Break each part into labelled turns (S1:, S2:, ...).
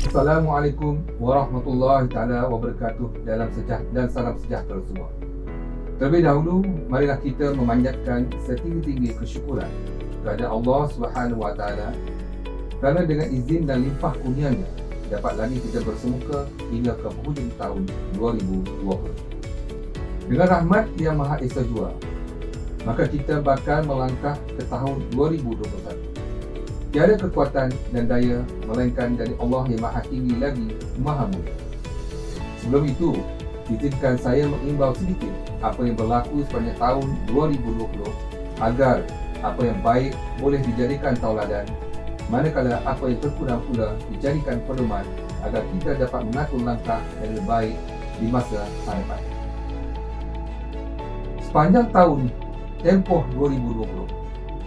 S1: Assalamualaikum warahmatullahi taala wabarakatuh dan salam sejahtera semua. Terlebih dahulu, marilah kita memanjatkan setinggi-tinggi kesyukuran kepada Allah Subhanahu Wa Taala kerana dengan izin dan limpah kurnianya dapat lagi kita bersemuka hingga ke penghujung tahun 2020. Dengan rahmat yang Maha Esa jua, maka kita bakal melangkah ke tahun 2021. Tiada kekuatan dan daya melainkan dari Allah yang Maha Tinggi lagi Maha Mulia. Sebelum itu, izinkan saya mengimbau sedikit apa yang berlaku sepanjang tahun 2020 agar apa yang baik boleh dijadikan tauladan, manakala apa yang terkurang pula dijadikan pedoman agar kita dapat mengatur langkah yang lebih baik di masa hadapan. Sepanjang tahun tempoh 2020,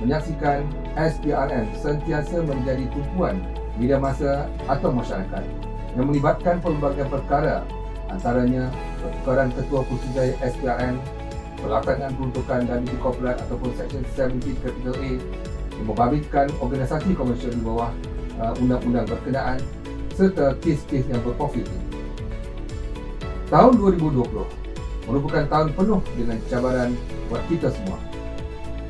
S1: menyaksikan SPRM sentiasa menjadi tumpuan media massa atau masyarakat yang melibatkan pelbagai perkara, antaranya pertukaran ketua pusatjaya SPRM, pelaksanaan peruntukan WT Corporate ataupun Section 17 Capital A yang membabitkan organisasi komersial di bawah undang-undang berkenaan serta kes-kes yang berkonflik. Tahun 2020 merupakan tahun penuh dengan cabaran buat kita semua.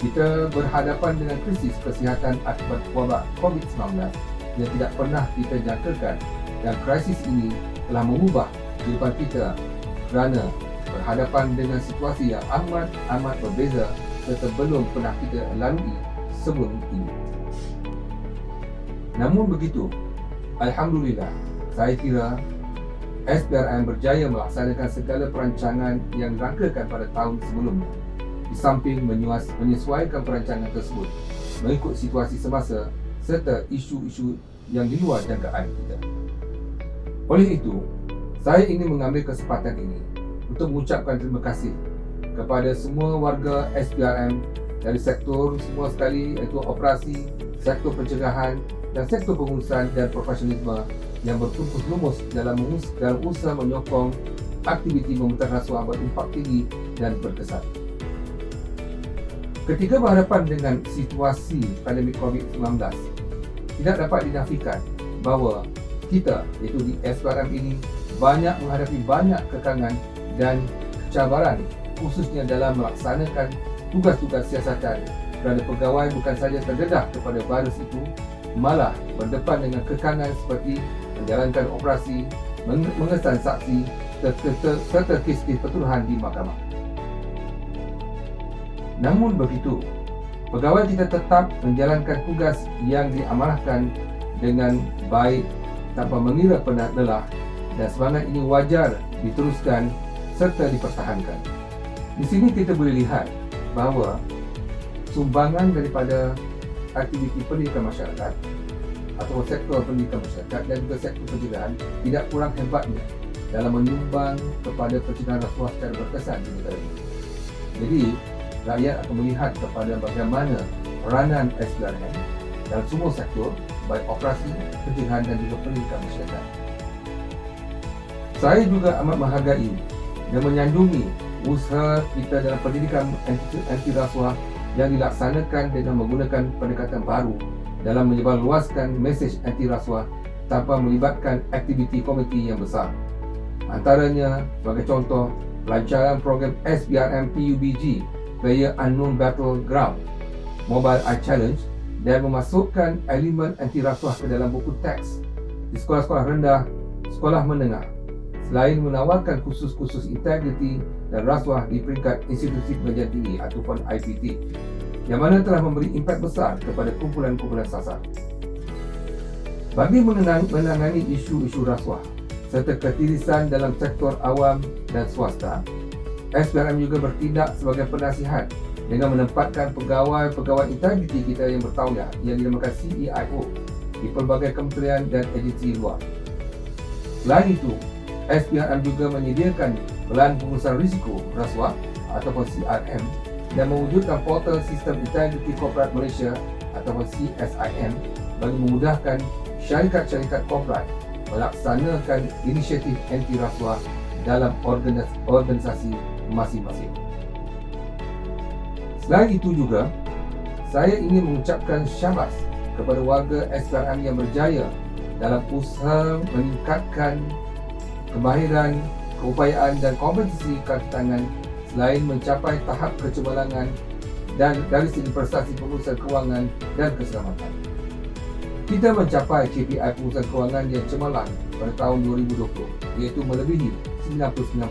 S1: Kita berhadapan dengan krisis kesihatan akibat wabak COVID-19 yang tidak pernah kita jangkakan, dan krisis ini telah mengubah kehidupan kita kerana berhadapan dengan situasi yang amat berbeza serta belum pernah kita lalui sebelum ini. Namun begitu, Alhamdulillah, saya kira SPRM berjaya melaksanakan segala perancangan yang dirangkakan pada tahun sebelumnya, di samping menyesuaikan perancangan tersebut mengikut situasi semasa serta isu-isu yang di luar jangkaan kita. Oleh itu, saya ingin mengambil kesempatan ini untuk mengucapkan terima kasih kepada semua warga SPRM dari sektor semua sekali, iaitu operasi, sektor pencegahan dan sektor pengurusan dan profesionalisme yang bertumpus lumus dalam usaha menyokong aktiviti pemberantasan rasuah berimpak tinggi dan berkesan. Ketika berhadapan dengan situasi pandemik COVID-19, tidak dapat dinafikan bahawa kita, iaitu di SPRM ini, banyak menghadapi banyak kekangan dan cabaran, khususnya dalam melaksanakan tugas-tugas siasatan, kerana pegawai bukan saja terdedah kepada virus itu, malah berdepan dengan kekangan seperti menjalankan operasi, mengesan saksi serta kes-kes pertuduhan di mahkamah. Namun begitu, pegawai kita tetap menjalankan tugas yang diamanahkan dengan baik tanpa mengira penat lelah, dan semangat ini wajar diteruskan serta dipertahankan. Di sini kita boleh lihat bahawa sumbangan daripada aktiviti pendidikan masyarakat atau sektor pendidikan masyarakat dan juga sektor pencegahan tidak kurang hebatnya dalam menyumbang kepada pencegahan rasuah secara berkesan di negara ini. Jadi, rakyat akan melihat kepada bagaimana peranan SPRM dalam semua sektor, baik operasi, pencegahan dan juga pendidikan masyarakat. Saya juga amat menghargai dan menyanjungi usaha kita dalam pendidikan anti rasuah yang dilaksanakan dengan menggunakan pendekatan baru dalam menyebarluaskan mesej anti rasuah tanpa melibatkan aktiviti komiti yang besar. Antaranya, sebagai contoh, pelancaran program SPRM PUBG, Player Unknown Battleground, Mobile Eye Challenge, dan memasukkan elemen anti rasuah ke dalam buku teks di sekolah-sekolah rendah, sekolah menengah, selain menawarkan kursus-kursus integriti dan rasuah di peringkat institusi pengajian tinggi ataupun IPT, yang mana telah memberi impak besar kepada kumpulan-kumpulan sasar. Bagi menangani isu-isu rasuah serta ketirisan dalam sektor awam dan swasta, SPRM juga bertindak sebagai penasihat dengan menempatkan pegawai-pegawai integriti kita yang bertauliah yang dinamakan CEIO di pelbagai kementerian dan agensi luar. Selain itu, SPRM juga menyediakan pelan pengurusan risiko rasuah ataupun CRM dan mewujudkan portal Sistem Integriti Korporat Malaysia ataupun CSIM bagi memudahkan syarikat-syarikat korporat melaksanakan inisiatif anti rasuah dalam organisasi masing-masing. Selain itu juga, saya ingin mengucapkan syabas kepada warga SPRM yang berjaya dalam usaha meningkatkan kemahiran, keupayaan dan kompetisi kaki tangan selain mencapai tahap kecemerlangan dan dari segi prestasi pengurusan kewangan dan keselamatan. Kita mencapai KPI pengurusan kewangan yang cemerlang pada tahun 2020 iaitu melebihi 99%.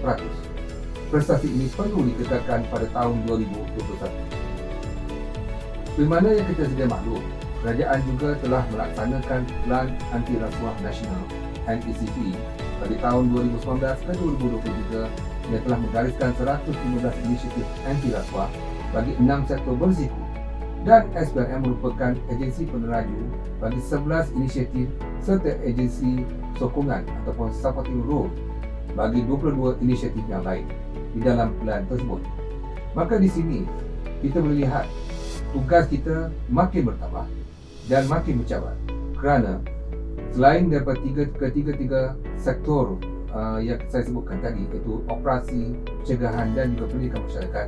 S1: Prestasi ini perlu dikekalkan pada tahun 2021. Seperti mana yang kita sedia maklum, kerajaan juga telah melaksanakan Plan Anti Rasuah Nasional (NECP) bagi tahun 2019 ke 2023 yang telah menggariskan 115 inisiatif anti rasuah bagi 6 sektor berisiko, dan SPRM merupakan agensi peneraju bagi 11 inisiatif serta agensi sokongan ataupun supporting role bagi 22 inisiatif yang lain di dalam plan tersebut. Maka di sini kita boleh lihat tugas kita makin bertambah dan makin bercabar kerana selain daripada ketiga sektor yang saya sebutkan tadi iaitu operasi, pencegahan dan juga pendidikan masyarakat,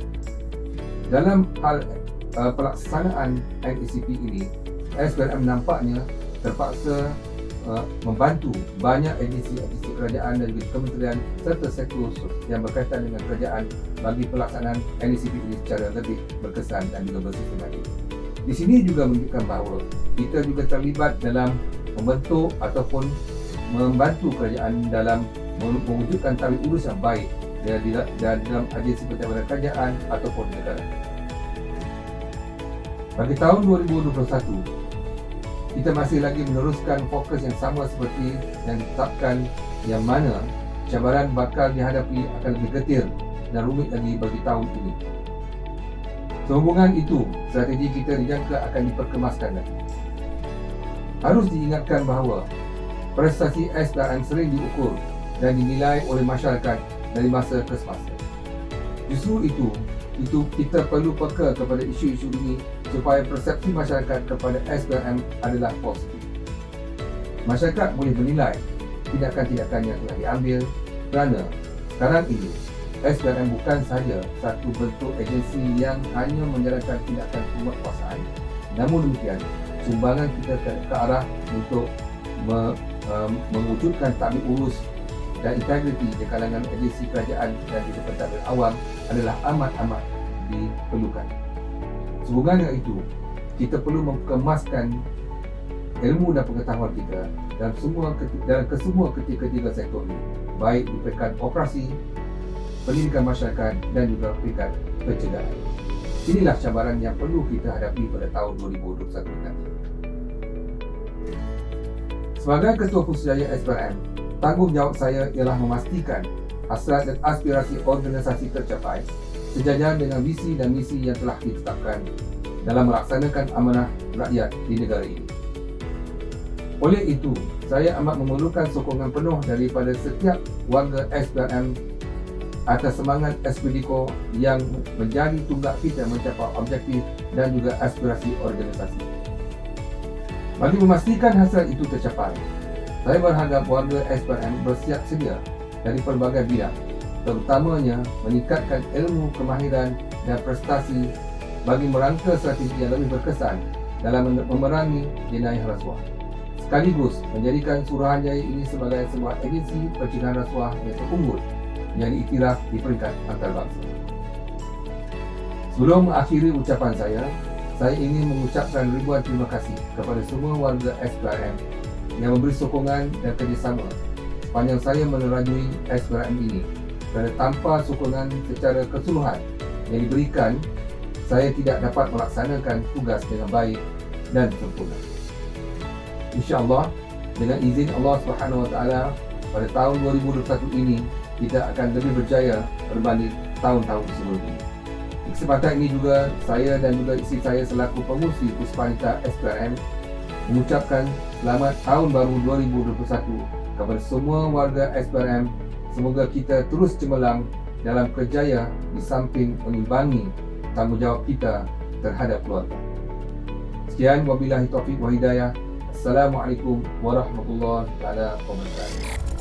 S1: dalam hal pelaksanaan NECP ini, SPRM nampaknya terpaksa membantu banyak agensi-agensi kerajaan dan juga kementerian serta sektor yang berkaitan dengan kerajaan bagi pelaksanaan NECP ini secara lebih berkesan dan juga bersistematik. Di sini juga menunjukkan bahawa kita juga terlibat dalam membentuk ataupun membantu kerajaan dalam mewujudkan tali urus yang baik dalam agensi pentadbiran kerajaan ataupun negara. Bagi tahun 2021, kita masih lagi meneruskan fokus yang sama seperti yang ditetapkan, yang mana cabaran bakal dihadapi akan lebih getir dan rumit lagi bagi tahun ini. Sehubungan itu, strategi kita dijangka akan diperkemaskan lagi. Harus diingatkan bahawa prestasi SPRM sering diukur dan dinilai oleh masyarakat dari masa ke semasa. Justru itu kita perlu peka kepada isu-isu ini supaya persepsi masyarakat kepada SPRM adalah positif. Masyarakat boleh menilai tindakan-tindakan yang telah diambil kerana sekarang ini SPRM bukan sahaja satu bentuk agensi yang hanya menjalankan tindakan penguatkuasaan, namun demikian sumbangan kita ke arah untuk mewujudkan tablik urus dan integriti di kalangan agensi kerajaan dan juga pentadbiran awam adalah amat-amat diperlukan. Sehubungan dengan itu, kita perlu mengemaskan ilmu dan pengetahuan kita dalam kesemua ketiga sektor ini, baik di peringkat operasi, pendidikan masyarakat dan juga peringkat pencegahan. Inilah cabaran yang perlu kita hadapi pada tahun 2021 nanti. Sebagai Ketua Pusatjaya SPRM, tanggungjawab saya ialah memastikan hasrat dan aspirasi organisasi tercapai sejajar dengan visi dan misi yang telah ditetapkan dalam melaksanakan amanah rakyat di negara ini. Oleh itu, saya amat memerlukan sokongan penuh daripada setiap warga SPRM atas semangat SPDCO yang menjadi tunggak kita mencapai objektif dan juga aspirasi organisasi. Bagi memastikan hasrat itu tercapai, saya berharap warga SPRM bersiap sedia dari pelbagai bidang, terutamanya meningkatkan ilmu, kemahiran dan prestasi bagi merangka strategi yang lebih berkesan dalam memerangi jenayah rasuah, sekaligus menjadikan Suruhanjaya ini sebagai sebuah agensi pencegahan rasuah yang terunggul yang diiktiraf di peringkat antarabangsa. Sebelum mengakhiri ucapan saya ingin mengucapkan ribuan terima kasih kepada semua warga SPRM yang memberi sokongan dan kerjasama sepanjang saya menerajui SPRM ini, kerana tanpa sokongan secara keseluruhan yang diberikan, saya tidak dapat melaksanakan tugas dengan baik dan sempurna. InsyaAllah, dengan izin Allah SWT, pada tahun 2021 ini kita akan lebih berjaya berbanding tahun-tahun sebelum ini. Di kesempatan ini juga saya dan juga isteri saya selaku pengurusi Puspanita SPRM mengucapkan selamat tahun baru 2021 kepada semua warga SPRM. Semoga kita terus cemerlang dalam kerjaya di samping mengimbangi tanggungjawab kita terhadap keluarga. Sekian, wabillahi taufiq wa hidayah. Assalamualaikum warahmatullahi wabarakatuh.